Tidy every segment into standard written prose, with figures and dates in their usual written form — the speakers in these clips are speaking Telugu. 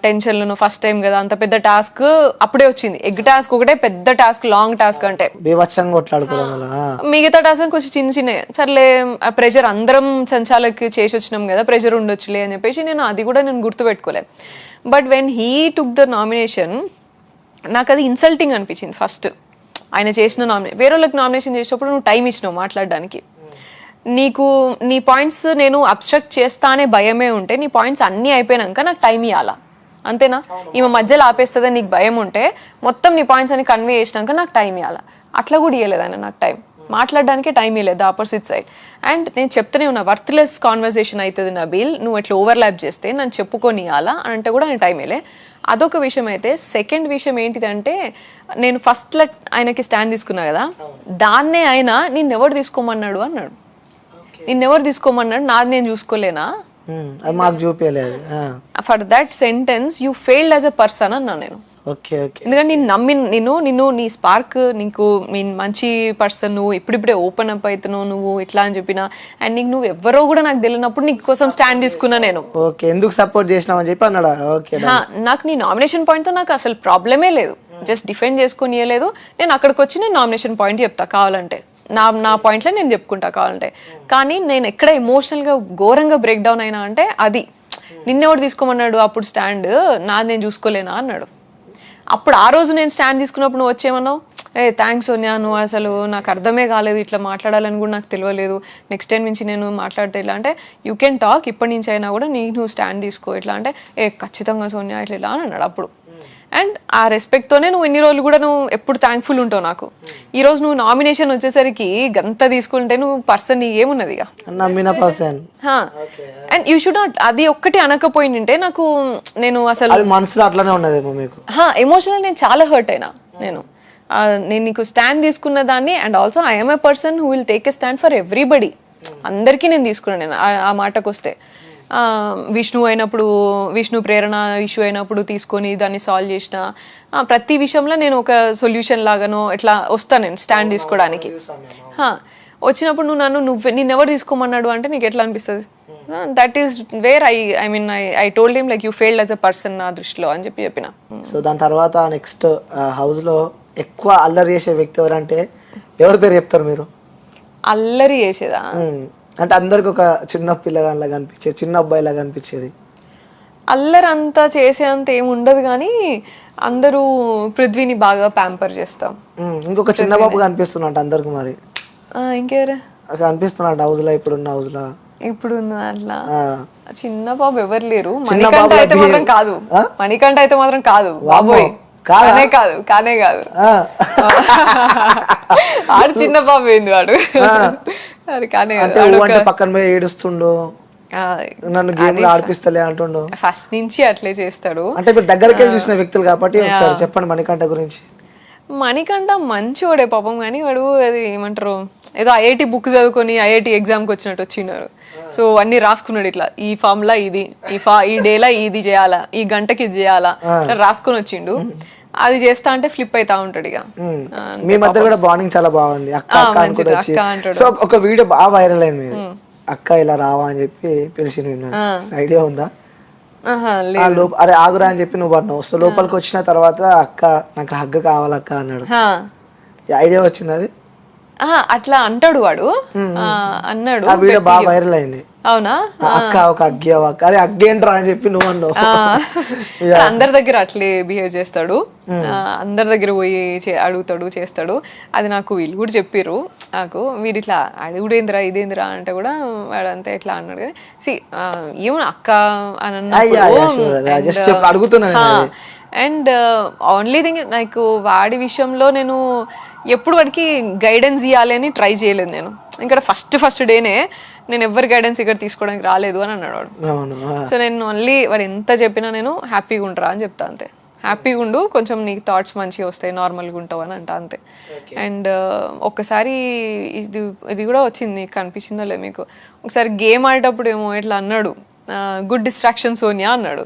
టెన్షన్లను ఫస్ట్ టైం కదా, అంత పెద్ద టాస్క్ అప్పుడే వచ్చింది. ఎగ్ టాస్క్ ఒకటే పెద్ద టాస్క్, లాంగ్ టాస్క్ అంటే బీభత్సంగా కొట్లాడుకోవడం. మిగతా టాస్క్ కొంచెం చిన్న చిన్న. సర్లే ప్రెషర్ అందరం సంచాలకి చేసి వచ్చినాం కదా, ప్రెషర్ ఉండొచ్చులే అని చెప్పేసి నేను అది కూడా నేను గుర్తుపెట్టుకోలే. But when he took the nomination నాకు అది ఇన్సల్టింగ్ అనిపించింది. ఫస్ట్ ఆయన చేసిన వేరే వాళ్ళకి నామినేషన్ చేసినప్పుడు నువ్వు టైం ఇచ్చినావు మాట్లాడడానికి. నీకు నీ పాయింట్స్ నేను అబ్స్ట్రక్ట్ చేస్తానే భయమే ఉంటే నీ పాయింట్స్ అన్నీ అయిపోయినాక నాకు టైం ఇవ్వాలా, అంతేనా? ఈమె మధ్యలో ఆపేస్తుందని నీకు భయం ఉంటే మొత్తం నీ పాయింట్స్ అని కన్వే చేసినాక నాకు టైం ఇవ్వాలా. అట్లా కూడా ఇవ్వలేదు ఆయన నాకు టైం మాట్లాడడానికి, టైం ఇవ్వలేదు ఆపోజిట్ సైడ్. అండ్ నేను చెప్తూనే ఉన్నా వర్త్లెస్ కాన్వర్సేషన్ అవుతుంది నబీల్, నువ్వు ఎట్లా ఓవర్లాప్ చేస్తే నన్ను చెప్పుకొని ఇవ్వాలా అని అంటే కూడా నేను టైం ఇవ్వలే. అదొక విషయం. అయితే సెకండ్ విషయం ఏంటిదంటే, నేను ఫస్ట్లో ఆయనకి స్టాండ్ తీసుకున్నా కదా, దాన్నే ఆయన నిన్నెవరు తీసుకోమన్నాడు అన్నాడు. నిన్నెవరు తీసుకోమన్నాడు, నాది నేను చూసుకోలేనా, మాకు చూపించలేదు. For that sentence you failed as a person అన్నా నేను. ఎందుకంటే నేను నమ్మి నిన్ను నీ స్పార్క్, నీకు మంచి పర్సన్, నువ్వు ఇప్పుడిప్పుడే ఓపెన్ అప్ అవుతున్నావు నువ్వు ఇట్లా అని చెప్పిన, అండ్ నీకు నువ్వు ఎవరో కూడా నాకు తెలియనప్పుడు నీ కోసం స్టాండ్ తీసుకున్నా నేను. ఎందుకు సపోర్ట్ చేసినావు అని చెప్పి అన్నాడా? నాకు నీ నామినేషన్ పాయింట్ తో నాకు అసలు ప్రాబ్లమే లేదు, జస్ట్ డిఫెండ్ చేసుకుని ఇవ్వలేదు. నేను అక్కడికి వచ్చి నేను నామినేషన్ పాయింట్ చెప్తా కావాలంటే, నా పాయింట్లో నేను చెప్పుకుంటా కావాలంటే. కానీ నేను ఎక్కడ ఎమోషనల్గా ఘోరంగా బ్రేక్ డౌన్ అయినా అంటే అది నిన్నెవరు తీసుకోమన్నాడు అప్పుడు స్టాండ్, నాది నేను చూసుకోలేనా అన్నాడు. అప్పుడు ఆ రోజు నేను స్టాండ్ తీసుకున్నప్పుడు నువ్వు వచ్చేమన్నావు, థ్యాంక్స్ సోనియా, నువ్వు అసలు నాకు అర్థమే కాలేదు, ఇట్లా మాట్లాడాలని కూడా నాకు తెలియలేదు, నెక్స్ట్ టైం నుంచి నేను మాట్లాడితే ఇట్లా అంటే యూ కెన్ టాక్, ఇప్పటి నుంచి అయినా కూడా నువ్వు స్టాండ్ తీసుకో ఇట్లా అంటే ఖచ్చితంగా సోనియా ఇట్లా ఇలా అని అన్నాడు అప్పుడు. అండ్ ఆ రెస్పెక్ట్తోనే నువ్వు ఎన్ని రోజులు కూడా నువ్వు ఎప్పుడు థ్యాంక్ఫుల్ ఉంటావు నాకు. ఈ రోజు నువ్వు నామినేషన్ వచ్చేసరికి గంత తీసుకుంటే నువ్వు పర్సన్ ఏమున్నది ఇక, అండ్ యూ షుడ్ నాట్ అది ఒక్కటి అనకపోయింటే నాకు, నేను అసలు మనసులో అట్లానే ఉన్నది ఎమోషనల్ నేను చాలా హర్ట్ అయినా. నేను నీకు స్టాండ్ తీసుకున్న దాన్ని, and also I'm a person who will take a stand for everybody. అందరికీ నేను తీసుకున్నాను. నేను ఆ మాటకు వస్తే విష్ణు ప్రేరణ ఇష్యూ అయినప్పుడు తీసుకొని దాన్ని సాల్వ్ చేసిన ప్రతి విషయంలో నేను ఒక సొల్యూషన్ లాగానో ఇట్లా వస్తాను నేను స్టాండ్ తీసుకోవడానికి. వచ్చినప్పుడు నిన్నెవరు తీసుకోమన్నాడు అంటే నీకు ఎట్లా అనిపిస్తుంది? That is where I told him like you failed as a person నా దృష్టిలో అని చెప్పిన. సో దాని తర్వాత నెక్స్ట్ హౌస్ లో ఎక్కువ అల్లరి చేసే వ్యక్తి ఎవరంటే ఎవరి పేరు చెప్తారు మీరు? అల్లరి చేసేదా అంటే అందరికి ఒక చిన్న పిల్లగానిలాగా అనిపించేది, చిన్న అబ్బాయిలాగా అనిపించేది. అల్లరంతా చేసేంత ఏమి ఉండదు కానీ అందరూ పృథ్వీని బాగా ప్యాంపర్ చేస్తాం. ఇంకొక చిన్న బాబు కనిపిస్తున్నట్టు అందరికి. మరి ఇంకెవరు కనిపిస్తున్నట్టు హౌస్ లో? ఇప్పుడున్న అట్లా చిన్న బాబు ఎవరు లేరు. మణికంఠ అయితే మాత్రం కాదు, మణికంఠ అయితే మాత్రం కాదు బాబోయ్, కానే కాదు. ఆడు చిన్న బాబు ఏంది వాడు, అది కానే పక్కన పోయి ఏడుస్తుండు, నన్ను గేమ్ ఆడిపిస్తలే అంటుండు. ఫస్ట్ నుంచి అట్లే చేస్తాడు. అంటే మీరు దగ్గరికి చూసిన వ్యక్తులు కాబట్టి ఒకసారి చెప్పండి మణికంఠ గురించి. మణికంఠ మంచివాడే పాపం, కానీ వాడు అది ఏమంటారు, ఏదో ఐఐటి బుక్ చదువుకొని ఐఐటి ఎగ్జామ్కి వచ్చినట్టు వచ్చినాడు. సో అన్ని రాసుకున్నాడు ఇట్లా, ఈ ఫామ్లా ఇది, ఈ డేలా ఇది చేయాలా, ఈ గంటకి ఇది చేయాలా రాసుకొని వచ్చిండు. అది చేస్తా అంటే ఫ్లిప్ అవుతా ఉంటాడు. ఇక మీ మధ్య కూడా బాండింగ్ చాలా బాగుంది. అక్క సో ఒక వీడియో బాగా వైరల్ అయింది, అక్క ఇలా రావా అని చెప్పి పిలిచిన, ఐడియా ఉందా? అరే ఆగురా అని చెప్పి నువ్వు అన్నావు. సో లోపలికి వచ్చిన తర్వాత అక్క నాకు హగ్ కావాలక్క అన్నాడు. ఐడియా వచ్చింది అది? అట్లా అంటాడు వాడు, అన్నాడు. ఆ వీడియో బాగా వైరల్ అయింది. అవునా? అక్క ఒక అగ్గి అక్క, అదే అగ్గి ఏంట్రా అని చెప్పి నువ్వు అన్నావు. అందరి దగ్గర అట్లే బిహేవ్ చేస్తాడు, అందరి దగ్గర పోయి అడుగుతాడు, చేస్తాడు. అది నాకు వీళ్ళు కూడా చెప్పారు. నాకు వీడు ఇట్లా అడుగుడేందిరా ఇదేందిరా అంటే కూడా వాడు అంతే ఇట్లా అన్నాడు. సి ఏమో అక్క అని అడుగుతున్నా. అండ్ ఓన్లీ థింగ్ నాకు వాడి విషయంలో నేను ఎప్పుడు వాడికి గైడెన్స్ ఇవ్వాలి అని ట్రై చేయలేదు నేను. ఇక్కడ ఫస్ట్ డేనే నేను ఎవరి గైడెన్స్ ఇక్కడ తీసుకోవడానికి రాలేదు అని అన్నాడు వాడు. సో నేను ఓన్లీ వాడు ఎంత చెప్పినా నేను హ్యాపీగా ఉంటారా అని చెప్తా అంతే. హ్యాపీగా ఉండు, కొంచెం నీకు థాట్స్ మంచిగా వస్తాయి, నార్మల్గా ఉంటావు అని అంట అంతే. అండ్ ఒక్కసారి ఇది కూడా వచ్చింది, నీకు కనిపించిందో లేదు మీకు, ఒకసారి గేమ్ ఆడేటప్పుడు ఏమో ఇట్లా అన్నాడు, గుడ్ డిస్ట్రాక్షన్ సోనియా అన్నాడు.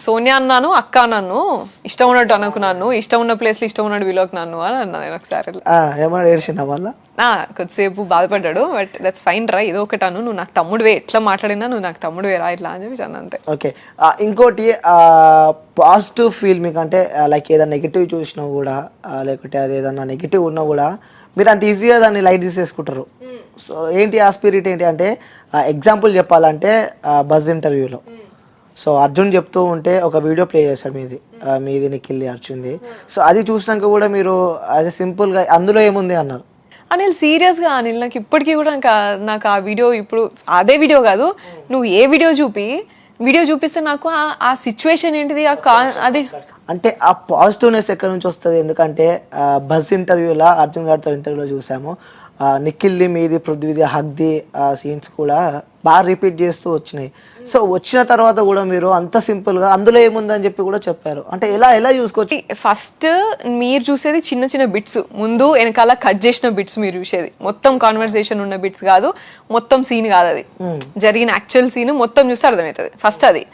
సోనియా అన్నాను, అక్క అన్నాను, ఇష్టం ఉన్నట్టు అనుకున్నాను, ఇష్టం ఉన్న ప్లేస్లో ఇష్టం ఉన్నట్టు విలువకున్నాను అని అన్నాను నేను ఒకసారి. ఏమన్నా ఏడ్చిందా వల్ల? కొద్దిసేపు బాధపడ్డాడు, బట్ దట్స్ ఫైన్ రా, ఏదో ఒకటి అను, నువ్వు నాకు తమ్ముడువే, ఎట్లా మాట్లాడినా నువ్వు నాకు తమ్ముడువే రా ఇట్లా అని చెప్పి అన్న అంతే. ఓకే, ఇంకోటి పాజిటివ్ ఫీల్ మీకు అంటే లైక్ ఏదైనా నెగిటివ్ చూసినా కూడా లేకుంటే అది ఏదన్నా నెగిటివ్ ఉన్నా కూడా మీరు అంత ఈజీగా దాన్ని లైట్ తీసేసుకుంటారు. సో ఏంటి ఆ స్పిరిట్ ఏంటి అంటే, ఎగ్జాంపుల్ చెప్పాలంటే బజ్ ఇంటర్వ్యూలో సో అర్జున్ చెప్తూ ఉంటే ఒక వీడియో ప్లే చేశాడు మీది నిఖిల్ది అర్జున్ది. సో అది చూసినాక కూడా మీరు యాజ్ ఎ సింపుల్గా అందులో ఏముంది అన్నారు. అనిల్ సీరియస్గా అనిల్, నాకు ఇప్పటికీ కూడా నాకు ఆ వీడియో, ఇప్పుడు అదే వీడియో కాదు, నువ్వు ఏ వీడియో చూపిస్తే నాకు ఆ సిచ్యువేషన్ ఏంటిది అది అంటే ఆ పాజిటివ్నెస్ ఎక్కడి నుంచి వస్తుంది? ఎందుకంటే బజ్ ఇంటర్వ్యూలో అర్జున్ గారితో ఇంటర్వ్యూలో చూసాము, నిఖిల్ది మీది పృథ్వీది హక్ది సీన్స్ కూడా బాగా రిపీట్ చేస్తూ వచ్చినాయి. సో వచ్చిన తర్వాత కూడా మీరు అంత సింపుల్గా అందులో ఏముందని చెప్పి కూడా చెప్పారు. అంటే ఎలా చూసుకోవచ్చు? ఫస్ట్ మీరు చూసేది చిన్న చిన్న బిట్స్, ముందు వెనకాల కట్ చేసిన బిట్స్ మీరు చూసేది, మొత్తం కాన్వర్సేషన్ ఉన్న బిట్స్ కాదు, మొత్తం సీన్ కాదు, అది జరిగిన యాక్చువల్ సీన్ మొత్తం చూస్తే అర్థమవుతుంది ఫస్ట్ అది.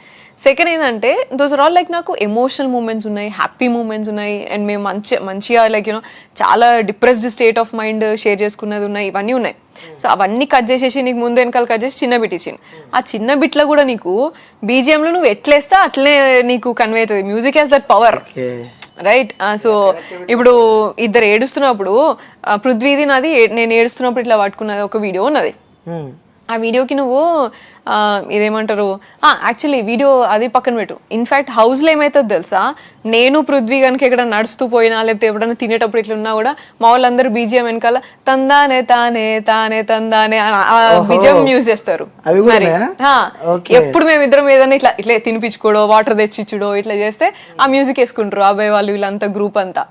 సెకండ్ ఏంటంటే దోస్ ఆర్ ఆల్ లైక్ నాకు ఎమోషనల్ మూమెంట్స్ ఉన్నాయి, హ్యాపీ మూమెంట్స్ ఉన్నాయి, అండ్ మేము మంచిగా లైక్ యూనో చాలా depressed state of mind share చేసుకున్నది ఉన్నాయి, ఇవన్నీ ఉన్నాయి. సో అవన్నీ కట్ చేసేసి నీకు ముందు వెనకాల కట్ చేసి చిన్న బిట్ ఇచ్చింది. ఆ చిన్న బిట్లో కూడా నీకు బీజిఎంలో నువ్వు ఎట్లేస్తా అట్లనే నీకు కన్వే అవుతుంది. Music has that power, right? So ఇప్పుడు ఇద్దరు ఏడుస్తున్నప్పుడు పృథ్వీది నాది, నేను ఏడుస్తున్నప్పుడు ఇట్లా పట్టుకున్నది ఒక వీడియో ఉన్నది. ఆ వీడియోకి నువ్వు ఇదేమంటారు, యాక్చువల్లీ వీడియో అది పక్కన పెట్టు. ఇన్ఫ్యాక్ట్ హౌస్లో ఏమవుతుంది తెలుసా, నేను పృథ్వీ కనుక ఎక్కడ నడుస్తూ పోయినా లేకపోతే ఎప్పుడైనా తినేటప్పుడు ఇట్లా ఉన్నా కూడా మా వాళ్ళందరూ బీజిఎం వెనకాల తందానే తానే తానే తందానే బీజిఎం యూజ్ చేస్తారు. మరి ఎప్పుడు మేము ఇద్దరం ఏదైనా ఇట్లా తినిపించుకోడో వాటర్ తెచ్చిచ్చుడో ఇట్లా చేస్తే ఆ మ్యూజిక్ వేసుకుంటారు అబ్బాయి వాళ్ళు, వీళ్ళంతా గ్రూప్ అంతా.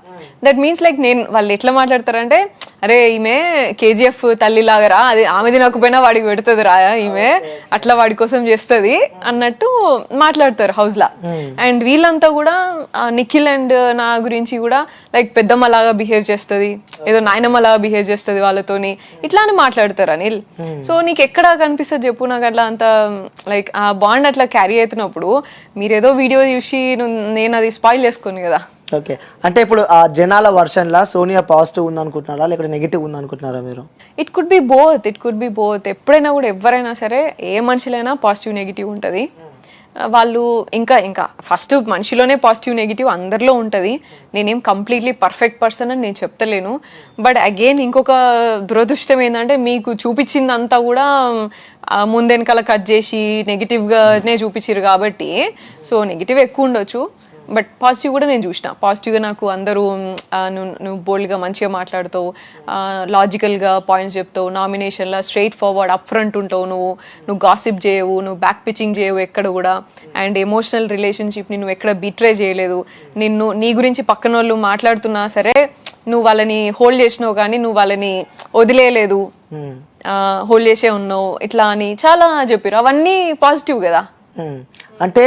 దట్ మీన్స్ లైక్ వాళ్ళు ఎట్లా మాట్లాడతారంటే, అరే ఈమె కేజీఎఫ్ తల్లిలాగా రా, అది ఆమె తినకపోయినా వాడికి పెడుతుంది రా, ఈమె అట్లా వాడి కోసం చేస్తుంది అన్నట్టు మాట్లాడతారు హౌస్ లా. అండ్ వీళ్ళంతా కూడా నిఖిల్ అండ్ నా గురించి కూడా లైక్ పెద్దమ్మలాగా బిహేవ్ చేస్తుంది, ఏదో నాయనమ్మలాగా బిహేవ్ చేస్తుంది వాళ్ళతోని, ఇట్లా అని మాట్లాడతారు అనిల్. సో నీకు ఎక్కడ కనిపిస్తుంది చెప్పు? నాకు అట్లా అంత లైక్ ఆ బాండ్ అట్లా క్యారీ అవుతున్నప్పుడు మీరేదో వీడియో చూసి నేను అది స్పాయిల్ చేసుకోను కదా. ఓకే, అంటే ఇప్పుడు ఆ జనాల వర్షన్ లా సోనియా పాజిటివ్ ఉంది అనుకుంటున్నారా లేకపోతే నెగిటివ్ ఉంది అనుకుంటున్నారా మీరు? It could be both. ఎప్పుడైనా కూడా ఎవరైనా సరే ఏ మనుషులైనా పాజిటివ్ నెగిటివ్ ఉంటుంది. వాళ్ళు ఇంకా ఫస్ట్ మనిషిలోనే పాజిటివ్ నెగిటివ్ అందరిలో ఉంటుంది. నేనేం కంప్లీట్లీ పర్ఫెక్ట్ పర్సన్ అని నేను చెప్తలేను. బట్ అగైన్ ఇంకొక దురదృష్టం ఏంటంటే మీకు చూపించిందంతా కూడా ముందెనకాల కట్ చేసి నెగిటివ్గానే చూపించారు కాబట్టి సో నెగిటివ్ ఎక్కువ ఉండొచ్చు. బట్ పాజిటివ్ కూడా నేను చూసిన. పాజిటివ్గా నాకు అందరూ నువ్వు బోల్డ్గా మంచిగా మాట్లాడుతావు, లాజికల్గా పాయింట్స్ చెప్తావు, నామినేషన్లో స్ట్రైట్ ఫార్వర్డ్ అప్ ఫ్రంట్ ఉంటావు, నువ్వు గాసిప్ చేయవు, నువ్వు బ్యాక్ పిచ్చింగ్ చేయవు ఎక్కడ కూడా, అండ్ ఎమోషనల్ రిలేషన్షిప్ని నువ్వు ఎక్కడ బిట్రే చేయలేదు. నీ గురించి పక్కన వాళ్ళు మాట్లాడుతున్నా సరే నువ్వు వాళ్ళని హోల్డ్ చేసినావు కానీ నువ్వు వాళ్ళని వదిలేయలేదు, హోల్డ్ చేసే ఉన్నావు, ఇట్లా అని చాలా చెప్పారు. అవన్నీ పాజిటివ్ కదా. అంటే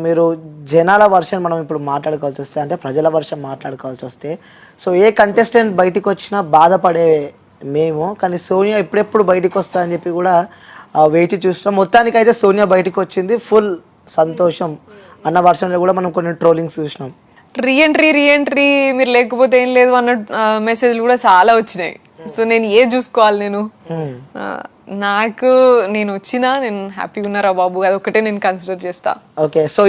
మీరు జనాల వర్షన్ మనం ఇప్పుడు మాట్లాడుకోవాల్సి వస్తే, అంటే ప్రజల వర్షన్ మాట్లాడుకోవాల్సి వస్తే, సో ఏ కంటెస్టెంట్ బయటికి వచ్చినా బాధపడే మేము, కానీ సోనియా ఎప్పుడెప్పుడు బయటికి వస్తా అని చెప్పి కూడా వేచి చూస్తున్నాం. మొత్తానికి అయితే సోనియా బయటికి వచ్చింది, ఫుల్ సంతోషం అన్న వర్షన్లో కూడా మనం కొన్ని ట్రోలింగ్స్ చూసినాం. రీఎంట్రీ మీరు లేకపోతే ఏం లేదు అన్న మెసేజ్లు కూడా చాలా వచ్చినాయి. సో నేను చూసుకోవాలి, నాకు నేను వచ్చినా నేను హ్యాపీగా ఉన్నారా బాబు, అదొక్కటే నేను కన్సిడర్ చేస్తా. Okay, so